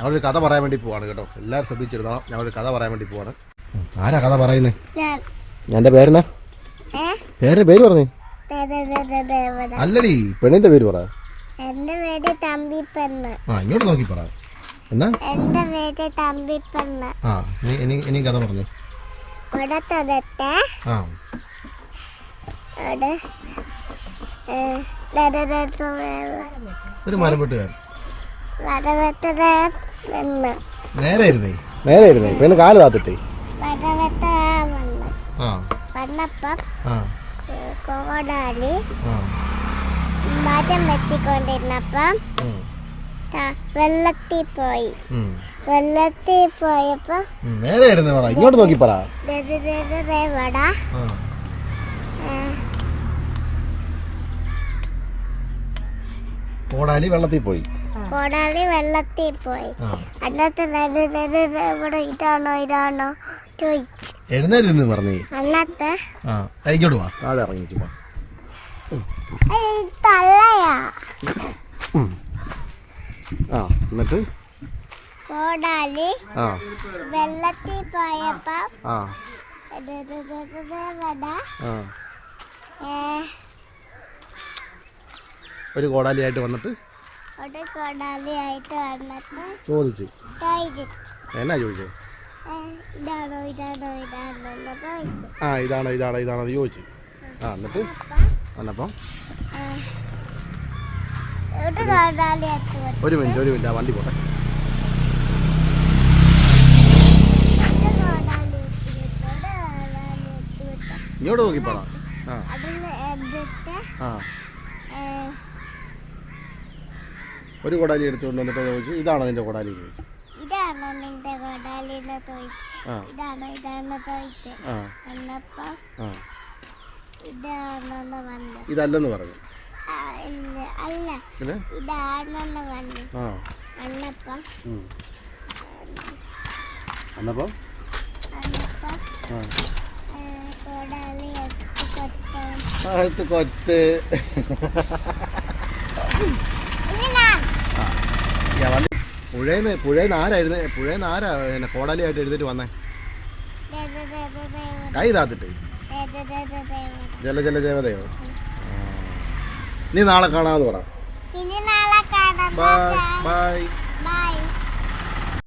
ഞങ്ങളൊരു കഥ പറയാൻ വേണ്ടി പോവാണ് കേട്ടോ. എല്ലാവരും ശ്രദ്ധിച്ചിരുന്നോളാം. ഞങ്ങളൊരു കഥ പറയാൻ വേണ്ടി പോവാണ്. ആരാ കഥ പറയുന്നത്? എൻ്റെ പേരെന്നാ? പേര് പറഞ്ഞു. അല്ലടി, പെണ്ണിന്റെ പേര് പറ. എന്റെ പേര് തമ്പിപ്പെണ്ണ്. ഇങ്ങോട്ട് നോക്കി പറ. എന്നാ എന്റെ പേര് തമ്പിപ്പെണ്ണ്. ഇനി കഥ പറഞ്ഞു. ഒരു മരം വെട്ടുകാരൻ. നേരെ ഇരുന്നേ പെണ്ണ് കാല് താത്തിട്ടേ. കോടാലി മരം വെട്ടിക്കൊണ്ടിരുന്നപ്പം വെള്ളത്തിൽ പോയപ്പോ നേരെ ഇരുന്ന് പറ. ഇങ്ങോട്ട് നോക്കി പറ. കോടാലി വെള്ളത്തിൽ പോയി. അന്നത്തെ ഇവിടെ ഇതാണോ ചോദിച്ചു. എഴുന്നേരുന്ന് പറഞ്ഞേ. അന്നത്തെ ഇങ്ങോട്ട് വാ, താഴെ ഇറങ്ങിക്കുമ്പോ തള്ളയാ. എന്നിട്ട് കോടാലി വെള്ളത്തിൽ പോയപ്പോ ഒരു കോടാലിയായിട്ട് വന്നിട്ട് ചോദിച്ചു. എന്നാ ചോദിച്ചേ? ഇതാണോ ചോദിച്ചു. എന്നിട്ട് വന്നപ്പം ഒരു മിനിറ്റ് ആ വണ്ടി പോട്ടെ. ഇങ്ങോട്ട് നോക്കി പറ. ഒരു കോടാലി എടുത്തുകൊണ്ട് വന്നിട്ട് ചോദിച്ചു, ഇതാണോ നിന്റെ കോടാലി? ഇതല്ലെന്ന് പറഞ്ഞു. അന്നപ്പം കൊത്ത് പുഴേന്ന് ആരാ കോടാലിയായിട്ട് എഴുതിട്ട് വന്നേ? കൈ താത്തിട്ട് ജലദേവതയോ? നീ നാളെ കാണാന്ന് പറ. ബൈ.